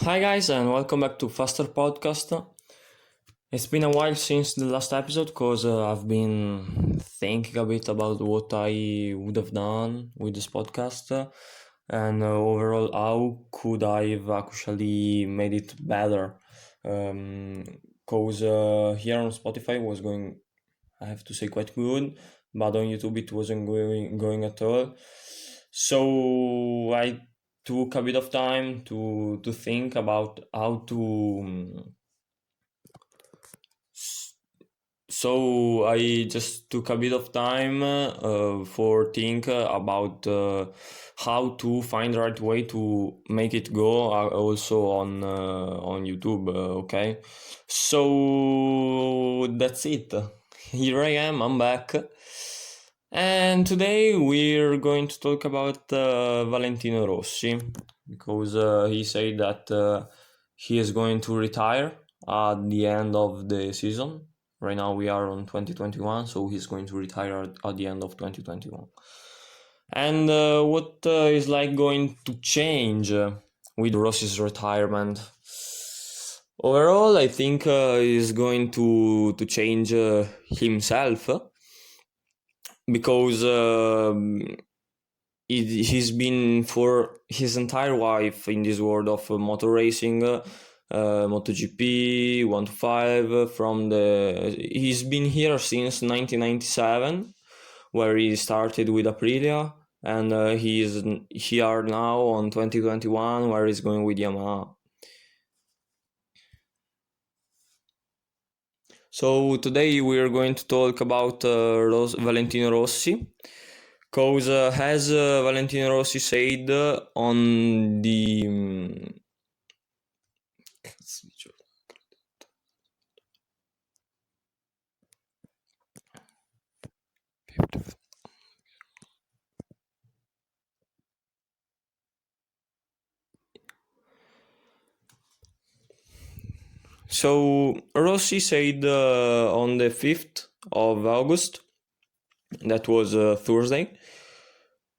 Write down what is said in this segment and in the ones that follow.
Hi guys and welcome back to Faster Podcast. It's been a while since the last episode because I've been thinking a bit about what I would have done with this podcast and overall how could I have actually made it better. Because here on Spotify was going, I have to say, quite good, but on YouTube it wasn't going at all. So I took a bit of time to think about how to. So I just took a bit of time for think about how to find the right way to make it go also on YouTube. Okay, so that's it. Here I am. I'm back. And today we're going to talk about Valentino Rossi because he said that he is going to retire at the end of the season. Right now we are on 2021, so he's going to retire at the end of 2021. And what is like going to change with Rossi's retirement? Overall, I think he's going to change himself because he's been for his entire life in this world of motor racing, MotoGP 1 to 5. He's been here since 1997, where he started with Aprilia, and he is here now on 2021, where he's going with Yamaha. So today we are going to talk about Valentino Rossi, because as Valentino Rossi said on the So Rossi said on the 5th of August, that was Thursday,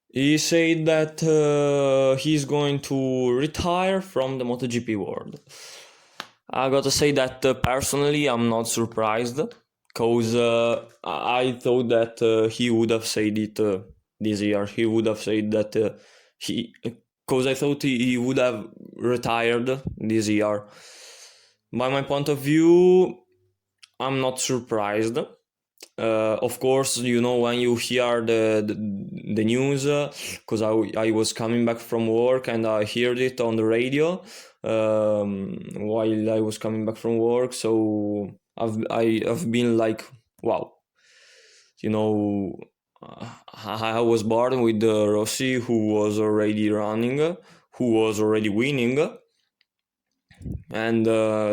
he said that he's going to retire from the MotoGP world. I gotta say that personally I'm not surprised, because I thought that he would have said it this year. He would have said that because I thought he would have retired this year. By my point of view, I'm not surprised. Of course, when you hear the news, because I was coming back from work and I heard it on the radio while I was coming back from work. So I've been like, wow, you know, I was born with Rossi, who was already running, who was already winning. And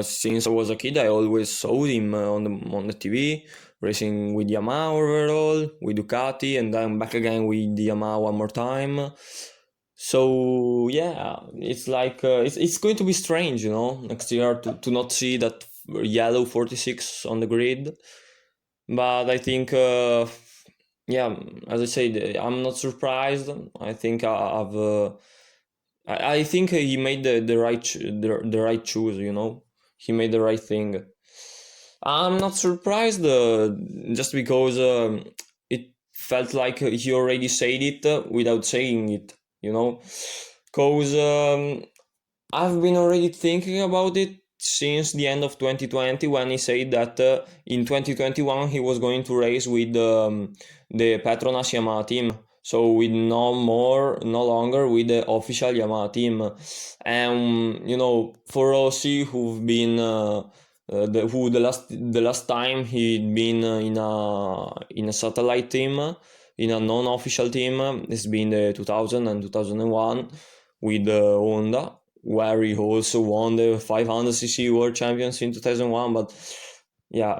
since I was a kid, I always saw him on the TV racing with Yamaha overall, with Ducati, and then back again with Yamaha one more time. So yeah, it's like it's going to be strange, next year to not see that yellow 46 on the grid. But I think, yeah, as I said, I'm not surprised. I think I think he made the right choose. He made the right thing. I'm not surprised, just because it felt like he already said it without saying it. Because I've been already thinking about it since the end of 2020, when he said that in 2021 he was going to race with the Petronas Yamaha team. So with no longer with the official Yamaha team. And for Rossi, who've been the last time he'd been in a satellite team, in a non-official team, it's been the 2000 and 2001 with Honda, where he also won the 500cc World Champions in 2001. But yeah,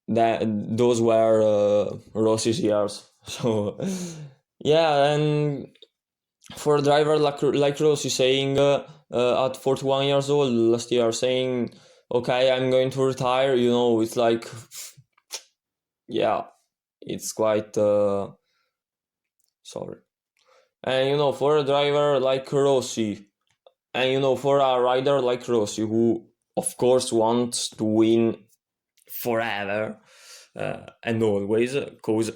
those were Rossi's years. So yeah, and for a driver like Rossi saying at 41 years old last year, saying, okay, I'm going to retire, it's like, yeah, it's quite sorry. And for a driver like Rossi, And for a rider like Rossi, who of course wants to win forever and always, because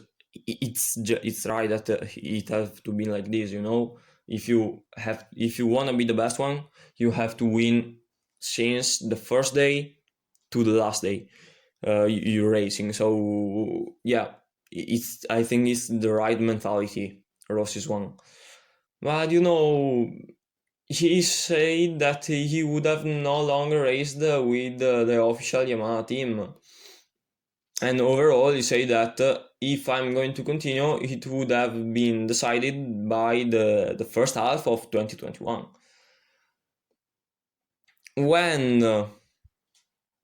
it's right that it has to be like this. If you want to be the best one, you have to win since the first day to the last day you're racing. So yeah, I think it's the right mentality Rossi's one. But he said that he would have no longer raced with the official Yamaha team. And overall, he said that if I'm going to continue, it would have been decided by the first half of 2021. When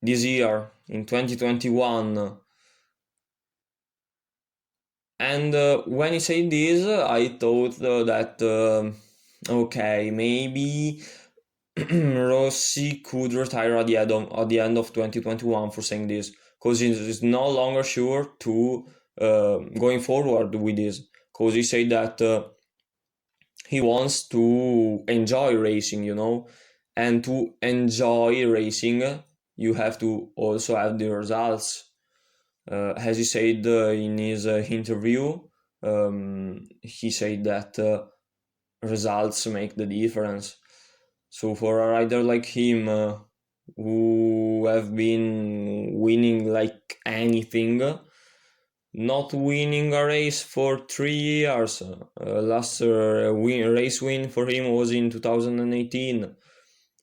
this year, in 2021, and when he said this, I thought that, okay, maybe Rossi could retire at the end of 2021 for saying this, because he's no longer sure to going forward with this, because he said that he wants to enjoy racing, and to enjoy racing, you have to also have the results. As he said in his interview, he said that results make the difference. So for a rider like him, who have been winning like anything, not winning a race for 3 years, last race win for him was in 2018,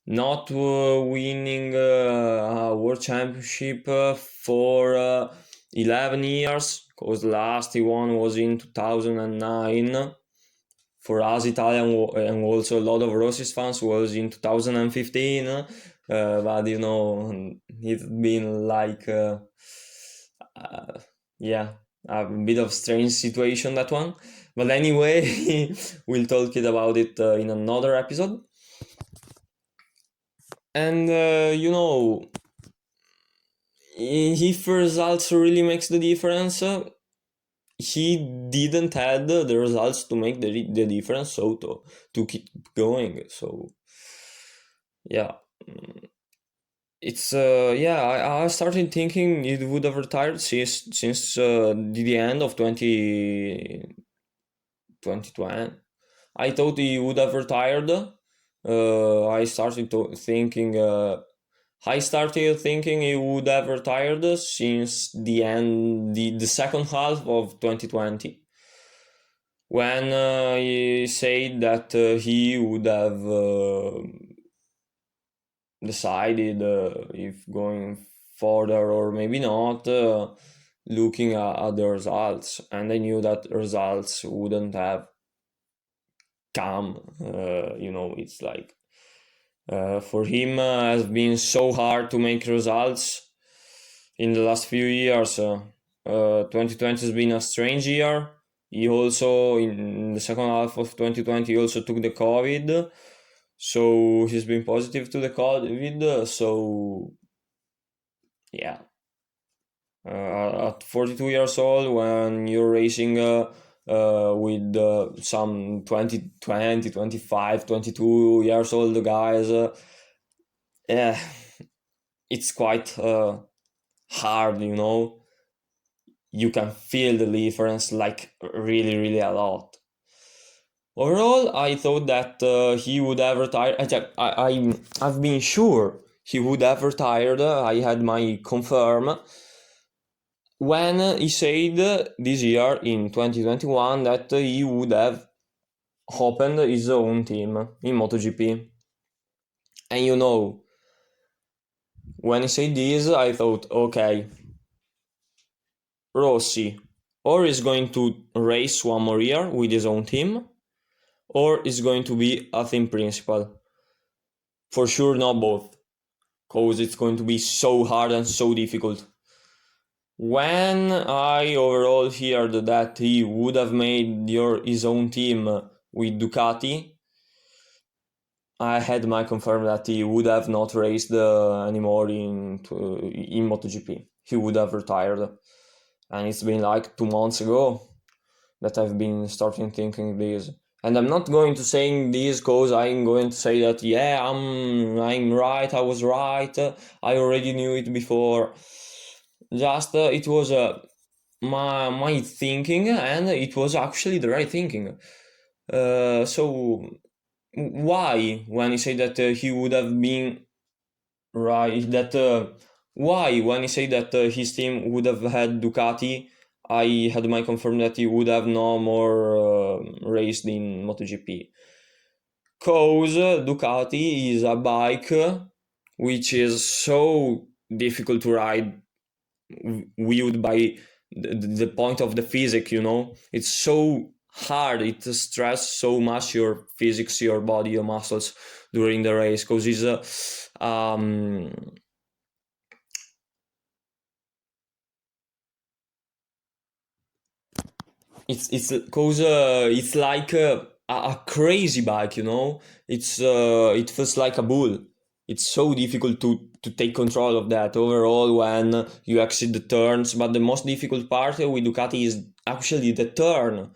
not winning a world championship for 11 years, because the last he won was in 2009. For us Italian and also a lot of Rossi's fans was in 2015, but it's been like yeah, a bit of strange situation, that one. But anyway, we'll talk about it in another episode. And if results really makes the difference, he didn't had the results to make the difference, so to keep going. So yeah, it's I started thinking it would have retired since the end of 2020. I thought he would have retired. I started thinking I started thinking he would have retired since the second half of 2020, when he said that he would have decided if going further or maybe not, looking at the results. And I knew that results wouldn't have come. It's like for him has been so hard to make results in the last few years. 2020 has been a strange year. He also, in the second half of 2020, he also took the COVID. So he's been positive to the COVID. So yeah, at 42 years old, when you're racing with some 20, 25, 22 years old guys, yeah, it's quite hard, You can feel the difference, like really, really a lot. Overall, I thought that he would have retired. I've been sure he would have retired. I had my confirm when he said this year in 2021 that he would have opened his own team in MotoGP. And when he said this, I thought, okay, Rossi or is going to race one more year with his own team, or is going to be a team principal. For sure, not both, because it's going to be so hard and so difficult. When I overall heard that he would have made his own team with Ducati, I had my confirm that he would have not raced anymore in MotoGP. He would have retired. And it's been like 2 months ago that I've been starting thinking this. And I'm not going to say this because I'm going to say that yeah, I'm right, I was right, I already knew it before. Just it was my thinking, and it was actually the right thinking. So why, when he said that he would have been right, that why, when he said that his team would have had Ducati, I had my confirm that he would have no more raced in MotoGP. Cause Ducati is a bike which is so difficult to ride, viewed by the point of the physics, it's so hard, it stresses so much your physics, your body, your muscles during the race, because it's because it's like a crazy bike, it feels like a bull. It's so difficult to take control of that overall when you exit the turns, but the most difficult part with Ducati is actually the turn.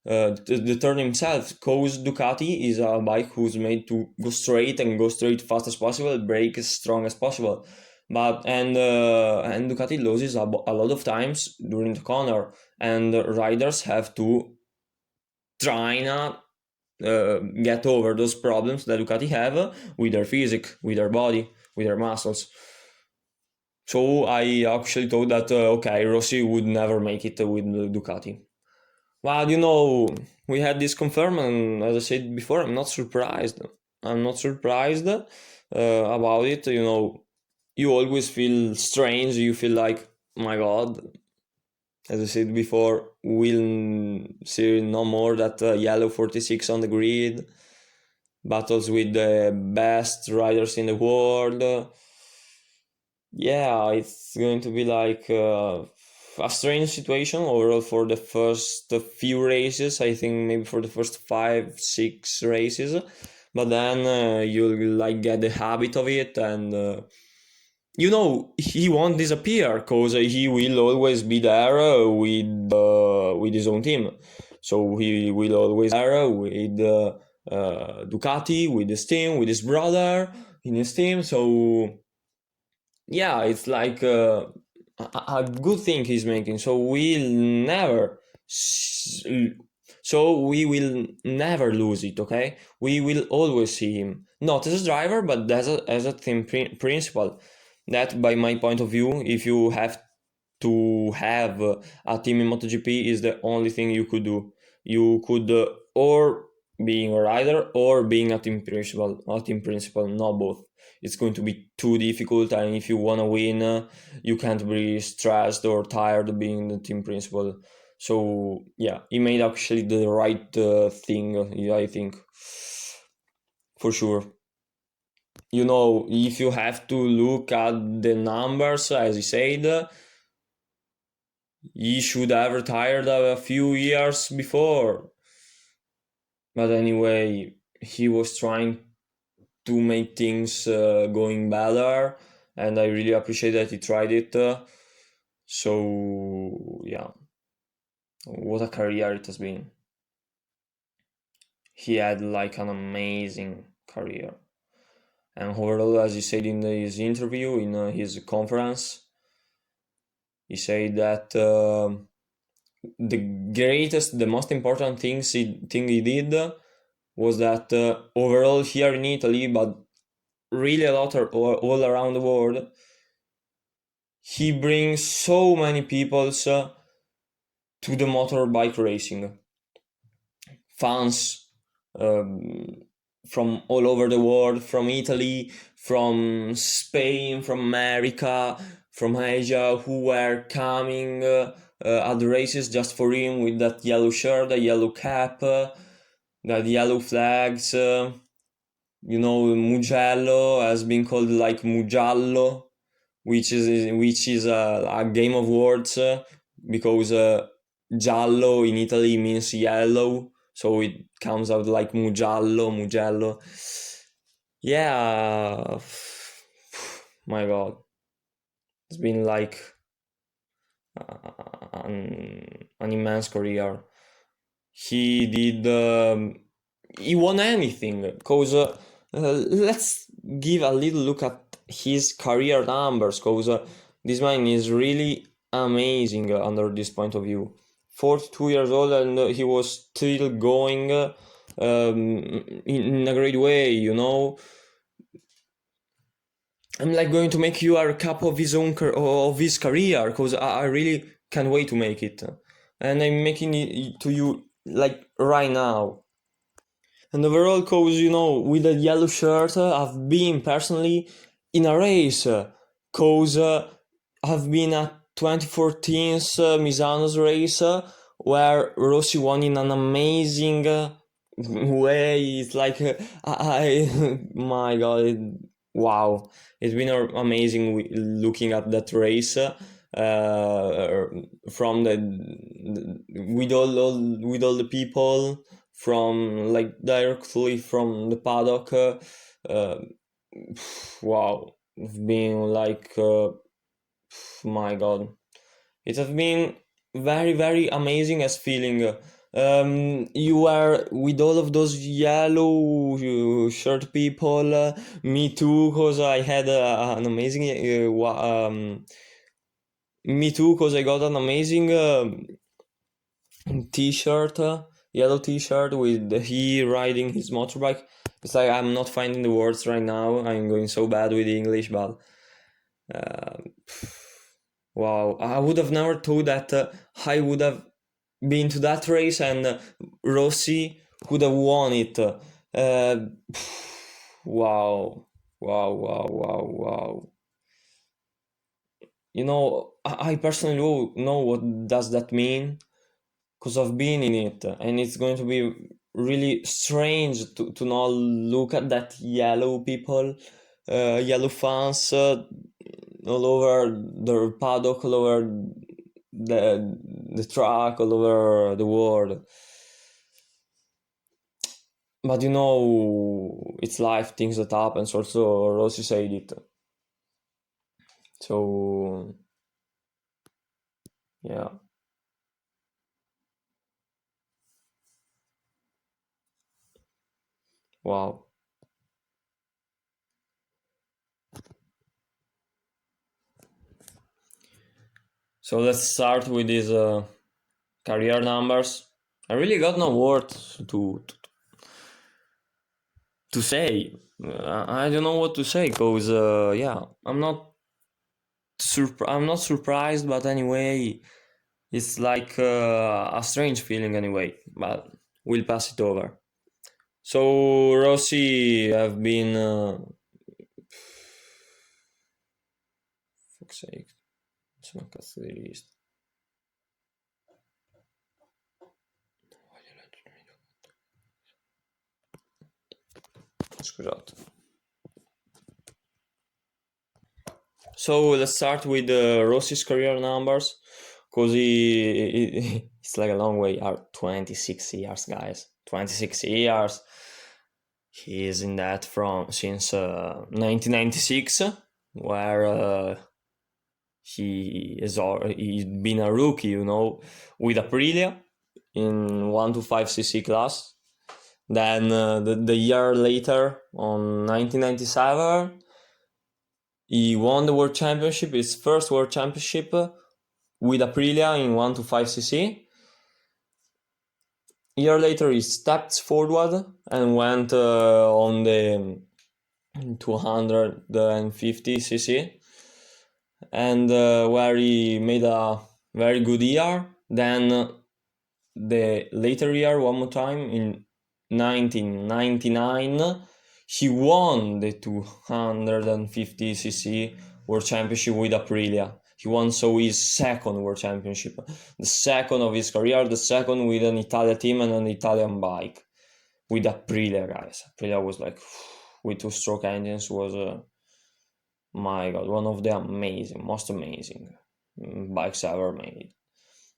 The turn himself, because Ducati is a bike who's made to go straight and go straight fast as possible, brake as strong as possible. But and Ducati loses a lot of times during the corner, and riders have to try to get over those problems that Ducati have with their physique, with their body, with their muscles. So I actually thought that okay, Rossi would never make it with Ducati. Well, we had this confirmed, and as I said before, I'm not surprised. I'm not surprised about it. You always feel strange. You feel like, my God, as I said before, we'll see no more that yellow 46 on the grid. Battles with the best riders in the world. Yeah, it's going to be like a strange situation overall for the first few races. I think maybe for the first 5, 6 races, but then you'll like get the habit of it, and he won't disappear because he will always be there with his own team. So he will always be there with Ducati, with his team, with his brother in his team. So yeah, it's like a good thing he's making. So we will never lose it. Okay, we will always see him, not as a driver, but as a team principal. That, by my point of view, if you have to have a team in MotoGP, is the only thing you could do. You could or being a rider or being a team principal, not both. It's going to be too difficult, and if you want to win, you can't be stressed or tired being the team principal. So yeah, he made actually the right thing, I think, for sure. If you have to look at the numbers, as he said, he should have retired a few years before. But anyway, he was trying to make things going better, and I really appreciate that he tried it. So yeah, what a career it has been. He had like an amazing career, and overall, as he said in his interview, in his conference, he said that the most important thing he did was that overall here in Italy, but really a lot all around the world, he brings so many people to the motorbike racing. Fans um, from all over the world, from Italy, from Spain, from America, from Asia, who were coming at the races just for him with that yellow shirt, the yellow cap, the yellow flags. Mugello has been called like Mugiallo, which is a game of words because giallo in Italy means yellow, so it comes out like Mugello. Yeah, my God, it's been like an immense career. He did he won anything. Because let's give a little look at his career numbers, because this man is really amazing under this point of view. 42 years old, and he was still going in a great way, you know. I'm like going to make you a recap of his career, because I really can't wait to make it, and I'm making it to you like right now. And overall, cause you know, with the yellow shirt, I've been personally in a race, cause I've been at 2014's Misano's race, where Rossi won in an amazing way. It's like my God, wow! It's been amazing looking at that race. From with all the people, from like directly from the paddock, wow, it's been like my God, it has been very, very amazing as feeling. You were with all of those yellow shirt people, me too, because I had an amazing me too, because I got an amazing t-shirt, yellow t-shirt with he riding his motorbike. It's like I'm not finding the words right now. I'm going so bad with English, but wow, I would have never thought that I would have been to that race and Rossi would have won it. Wow, wow, wow, wow, wow. You know, I personally know what does that mean, because I've been in it, and it's going to be really strange to not look at that yellow people, yellow fans all over the paddock, all over the track, all over the world. But you know, it's life, things that happen. Also, Rossi said it. So yeah. Wow. So let's start with these career numbers. I really got no words to say. I don't know what to say, because yeah, I'm not surprised, but anyway, it's like a strange feeling anyway. But we'll pass it over. So Rossi have been fuck's sake, sono cazzo di lista. Scusate. So let's start with Rossi's career numbers, because it's like a long way. 26 years, guys. 26 years. He is in that since 1996, where he's been a rookie, you know, with Aprilia in 125cc class. Then the year later, on 1997, he won the World Championship, his first World Championship with Aprilia in 125cc. A year later, he stepped forward and went on the 250cc, and where he made a very good year. Then the later year, one more time, in 1999, he won the 250cc World Championship with Aprilia. He won so his second World Championship, the second of his career, the second with an Italian team and an Italian bike, with Aprilia, guys. Aprilia was like, with two-stroke engines, was my God, one of the most amazing bikes ever made.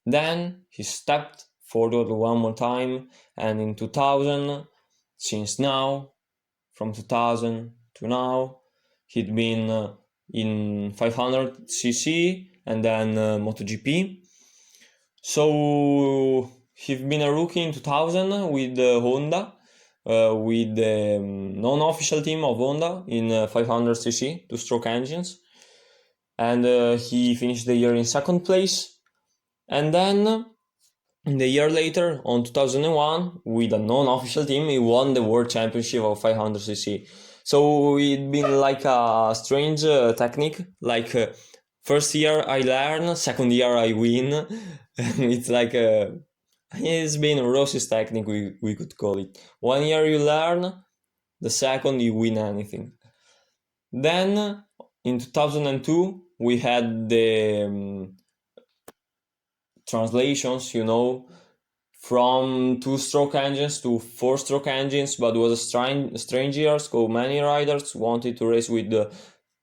Then he stepped forward one more time, and in 2000, since now, from 2000 to now, he'd been in 500cc and then MotoGP. So he'd been a rookie in 2000 with Honda, with the non-official team of Honda in 500cc two-stroke engines, and he finished the year in second place. And then the year later, on 2001, with a non-official team, he won the World Championship of 500cc. So it'd been like a strange technique, like first year I learn, second year I win. It's like it's been Rossi's technique, we could call it. 1 year you learn, the second you win anything. Then in 2002 we had the translations, from two-stroke engines to four-stroke engines, but it was a strange year, so many riders wanted to race with the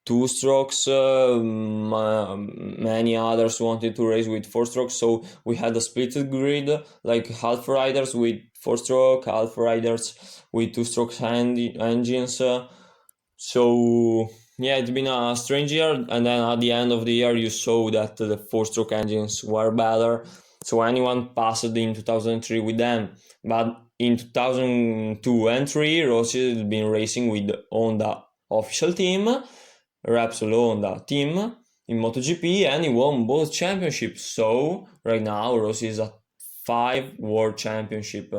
two strokes, many others wanted to race with four strokes, so we had a split grid, like half riders with four-stroke, half riders with two-stroke engines. So yeah, it's been a strange year, and then at the end of the year you saw that the four-stroke engines were better, so anyone passed in 2003 with them. But in 2002 and 3, Rossi has been racing with Honda official team, Repsol Honda team in MotoGP, and he won both championships. So right now Rossi is at 5 World Championship.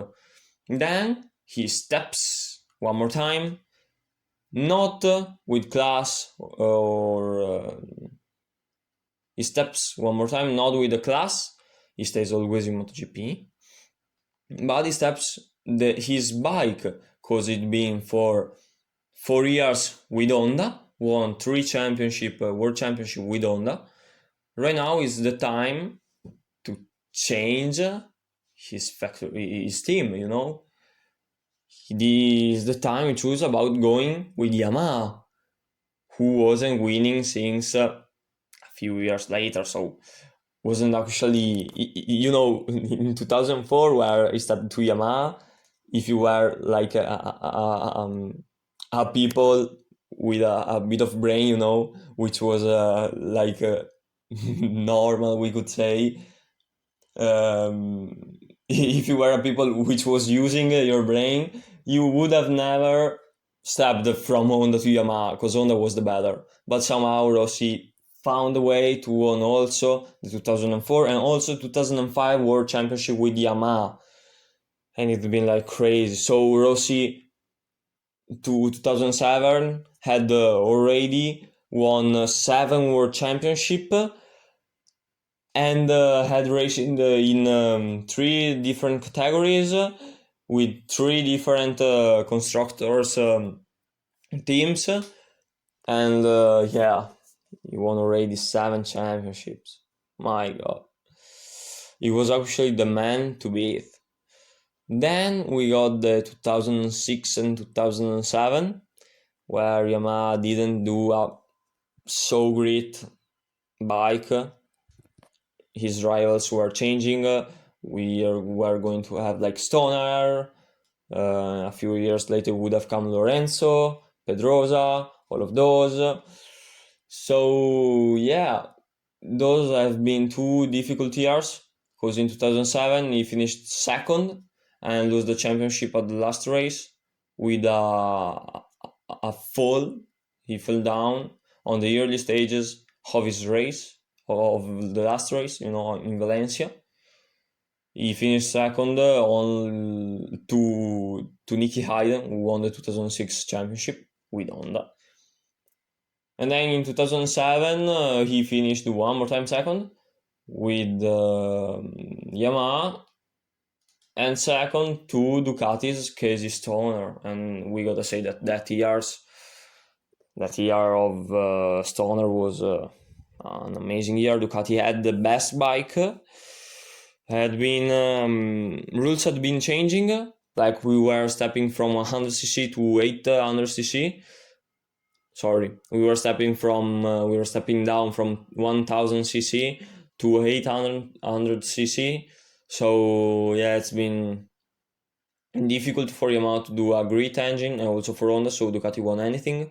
Then he steps one more time, not with class, or he steps one more time, not with the class. He stays always in MotoGP, but he steps his bike, because it's been for 4 years with Honda, won 3 championship, World Championship with Honda. Right now is the time to change his team, It is the time he chose about going with Yamaha, who wasn't winning since a few years later, so wasn't actually, in 2004 where he started to Yamaha, if you were like a people with a bit of brain, which was like normal, we could say. If you were a people which was using your brain, you would have never stepped from Honda to Yamaha, because Honda was the better. But somehow Rossi found a way to win also the 2004 and also 2005 World Championship with Yamaha. And it's been like crazy. So Rossi to 2007 had already won 7 World Championship, and had raced in 3 different categories with 3 different constructors teams, and yeah, he won already 7 championships. My God, he was actually the man to beat. Then we got the 2006 and 2007, where Yamaha didn't do a so great bike. His rivals were changing. We were going to have like Stoner. A few years later would have come Lorenzo, Pedrosa, all of those. So yeah, those have been 2 difficult years, because in 2007 he finished second and lost the championship at the last race with a fall. He fell down on the early stages of his race, of the last race, in Valencia. He finished second to Nicky Hayden, who won the 2006 championship with Honda. And then in 2007, he finished one more time second with Yamaha, and second to Ducati's Casey Stoner. And we gotta say that year of Stoner was an amazing year. Ducati had the best bike. Rules had been changing, like we were stepping from 100cc to 800cc. Sorry, we were stepping down from 1000cc to 800cc. So yeah, it's been difficult for Yamaha to do a great engine, and also for Honda, so Ducati won anything.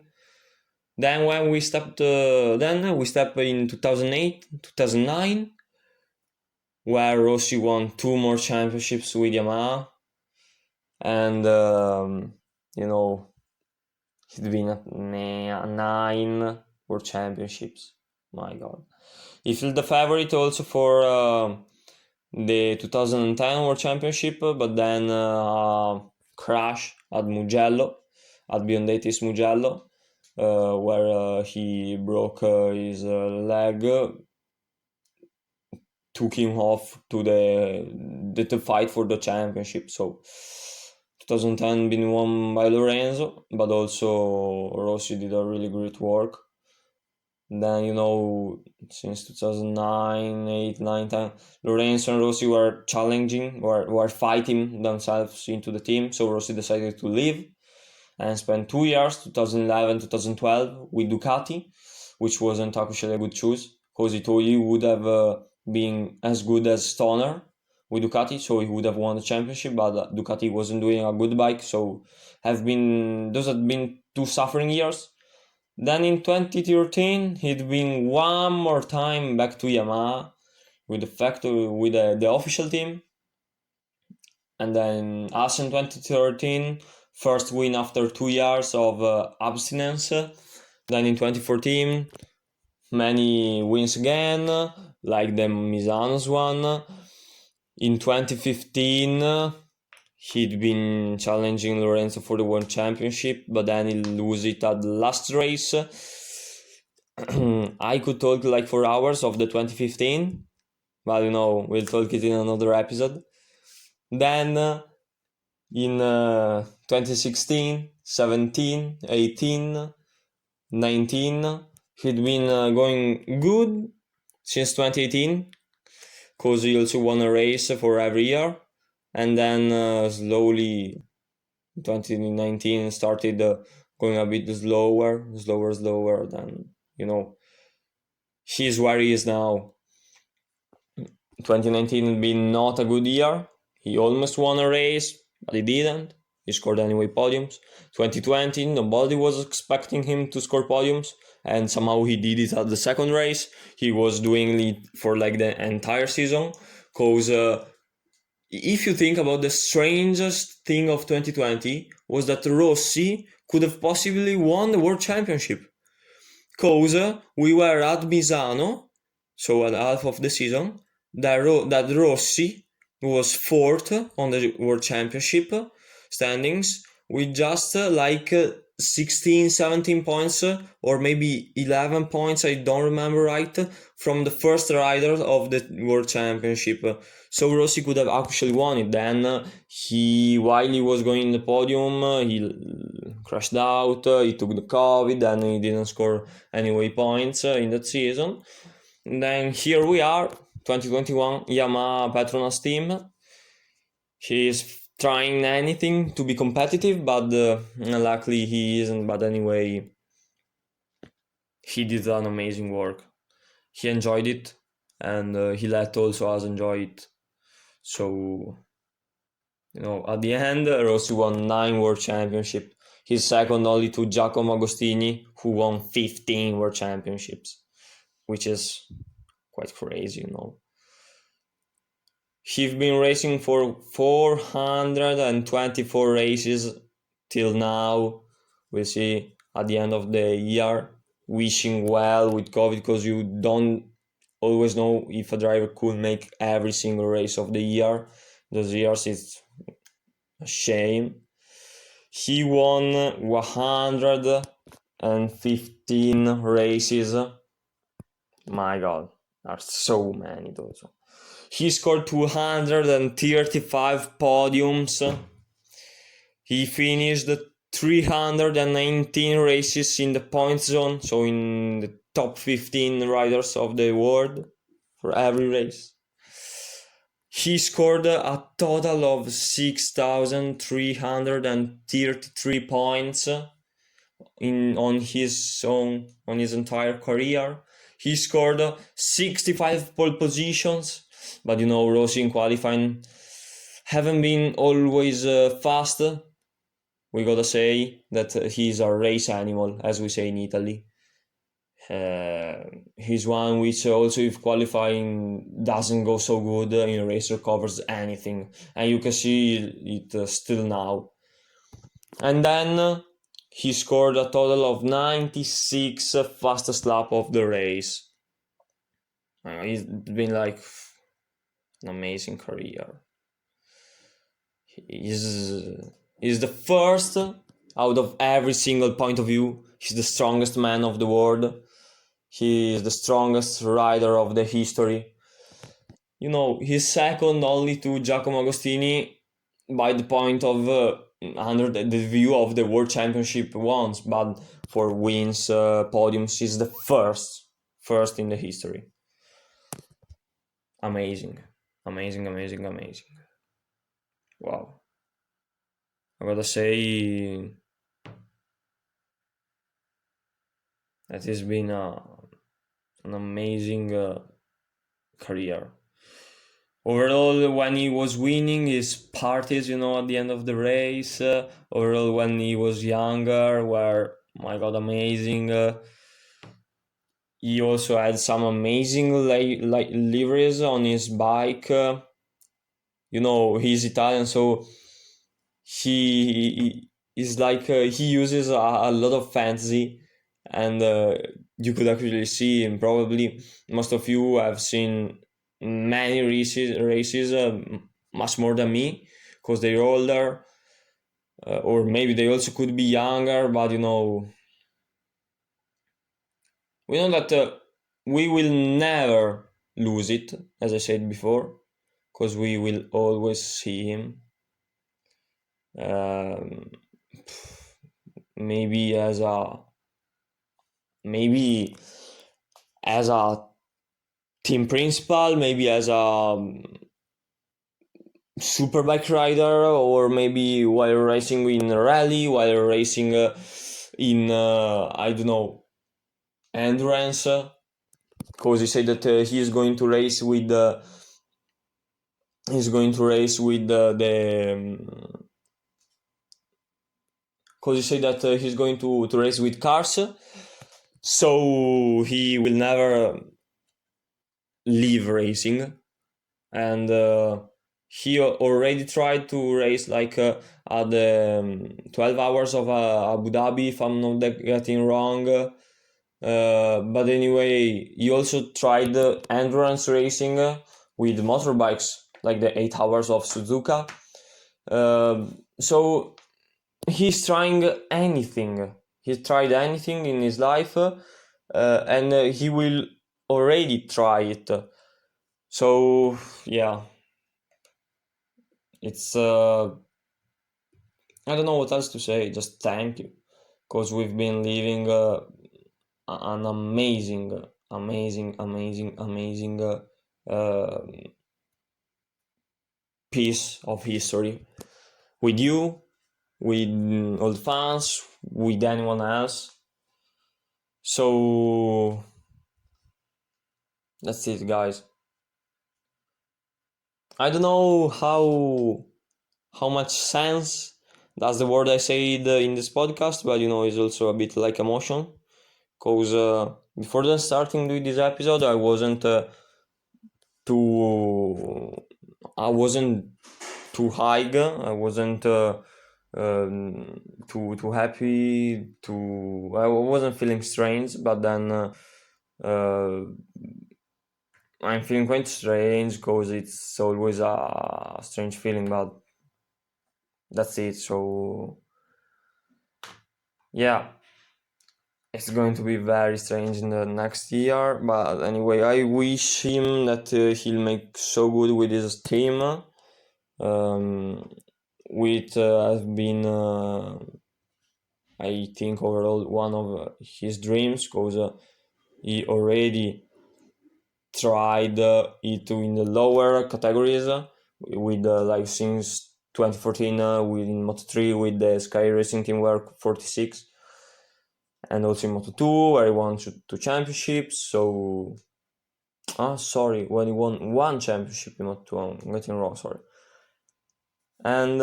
Then when we stepped in 2008, 2009, where Rossi won 2 more championships with Yamaha. and he'd been at 9 World Championships. My God. He felt the favorite also for the 2010 World Championship, but then crash at Mugello, at Biondetis Mugello, where he broke his leg, took him off to the fight for the championship. So 2010 been won by Lorenzo, but also Rossi did a really great work. Then since 2009, 8, 9, 10, Lorenzo and Rossi were challenging, were fighting themselves into the team. So Rossi decided to leave and spent 2 years, 2011, 2012, with Ducati, which wasn't actually a good choice, because he would have been as good as Stoner with Ducati, so he would have won the championship, but Ducati wasn't doing a good bike, so those had been 2 suffering years. Then in 2013, he'd been one more time back to Yamaha with the official team. And then us in 2013, first win after 2 years of abstinence. Then in 2014, many wins again, like the Misano's one. In 2015, he'd been challenging Lorenzo for the World Championship, but then he lose it at the last race. I could talk like for hours of the 2015, but we'll talk it in another episode. Then in 2016, 17, 18, 19, he'd been going good since 2018, because he also won a race for every year. And then slowly 2019 started going a bit slower. Then he's where he is now. 2019 had been not a good year. He almost won a race, but he didn't. He scored anyway podiums. 2020, nobody was expecting him to score podiums, and somehow he did it at the second race. He was doing it for like the entire season, because if you think about the strangest thing of 2020 was that Rossi could have possibly won the World Championship, because we were at Misano, so at half of the season, that Rossi was 4th on the World Championship standings with just 16, 17 points or maybe 11 points, I don't remember right, from the first rider of the World Championship. So Rossi could have actually won it. Then while he was going in the podium, he crashed out, he took the COVID, and he didn't score anyway points in that season. And then here we are, 2021 Yamaha Petronas team. He is trying anything to be competitive, but luckily he isn't. But anyway, he did an amazing work. He enjoyed it, and he let also us enjoy it. So, at the end, Rossi won 9 World Championships. He's second only to Giacomo Agostini, who won 15 World Championships, which is quite crazy, He's been racing for 424 races till now. We'll see at the end of the year. Wishing well with COVID, because you don't always know if a driver could make every single race of the year. Those years, it's a shame. He won 115 races. My God, are so many those. He scored 235 podiums. He finished 319 races in the point zone, so in the top 15 riders of the world for every race. He scored a total of 6,333 points on his entire career. He scored 65 pole positions, but Rossi in qualifying haven't been always fast. We gotta say that he's a race animal, as we say in Italy. He's one which also, if qualifying doesn't go so good in race, recovers anything, and you can see it still now. And then he scored a total of 96 fastest lap of the race. He's been like an amazing career. He's the first out of every single point of view. He's the strongest man of the world. He is the strongest rider of the history. You know, he's second only to Giacomo Agostini by the point of under the view of the World Championship once, but for wins, podiums, he's the first in the history. Amazing. Wow. I gotta say that has been an amazing career. Overall, when he was winning his parties, you know, at the end of the race, overall when he was younger, were, my God, amazing. He also had some amazing liveries on his bike. You know, he's Italian, so he is like he uses a lot of fantasy, and you could actually see him. Probably most of you have seen many races much more than me, because they're older, or maybe they also could be younger, but you know, we know that we will never lose it, as I said before, because we will always see him. Maybe as a team principal, maybe as a superbike rider, or maybe while racing in a rally, while racing in I don't know, endurance, because he said that he is going to race with the because he said that he's going to race with cars, so he will never leave racing. And he already tried to race like at the 12 hours of Abu Dhabi, if I'm not getting wrong. But anyway, he also tried endurance racing with motorbikes, like the 8 hours of Suzuka. So he's trying anything. He's tried anything in his life, and he will already try it. So yeah, it's I don't know what else to say. Just thank you, because we've been living an amazing piece of history with you, with old fans, with anyone else. So that's it, guys. I don't know how much sense does the word I said in this podcast, but you know, it's also a bit like emotion, because before then starting with this episode, I wasn't too high. I wasn't too happy. I wasn't feeling strange, but then I'm feeling quite strange, because it's always a strange feeling, but that's it. So yeah, it's going to be very strange in the next year, but anyway, I wish him that he'll make so good with his team, which has been I think overall one of his dreams, because he already tried it in the lower categories with like since 2014 in Moto3 with the Sky Racing Team Work 46, and also in Moto2 where he won 2 championships. So sorry, when he won 1 championship in Moto2, I'm getting wrong, sorry. And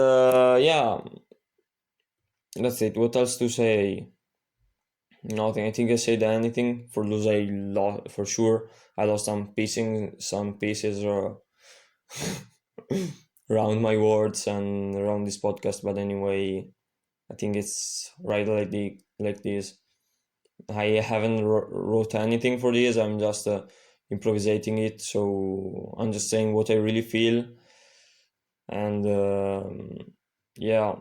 yeah, that's it. What else to say? Nothing. I think I said anything. For those I lost, for sure. I lost some pieces around my words and around this podcast. But anyway, I think it's right like this. I haven't wrote anything for this. I'm just improvising it. So I'm just saying what I really feel. And yeah,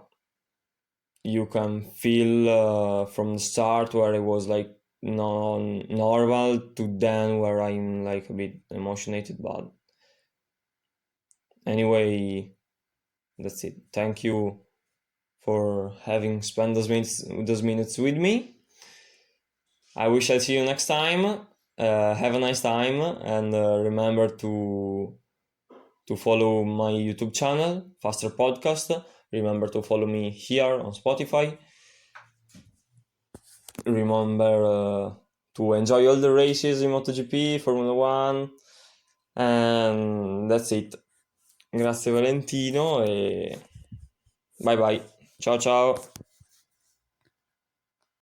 you can feel from the start where it was like normal to then where I'm like a bit emotionated. But anyway, that's it. Thank you for having spent those minutes with me. I wish I'll see you next time. Have a nice time, and remember to follow my YouTube channel, Faster Podcast. Remember to follow me here on Spotify. Remember to enjoy all the races in MotoGP, Formula 1, and that's it. Grazie Valentino e bye bye. Ciao ciao.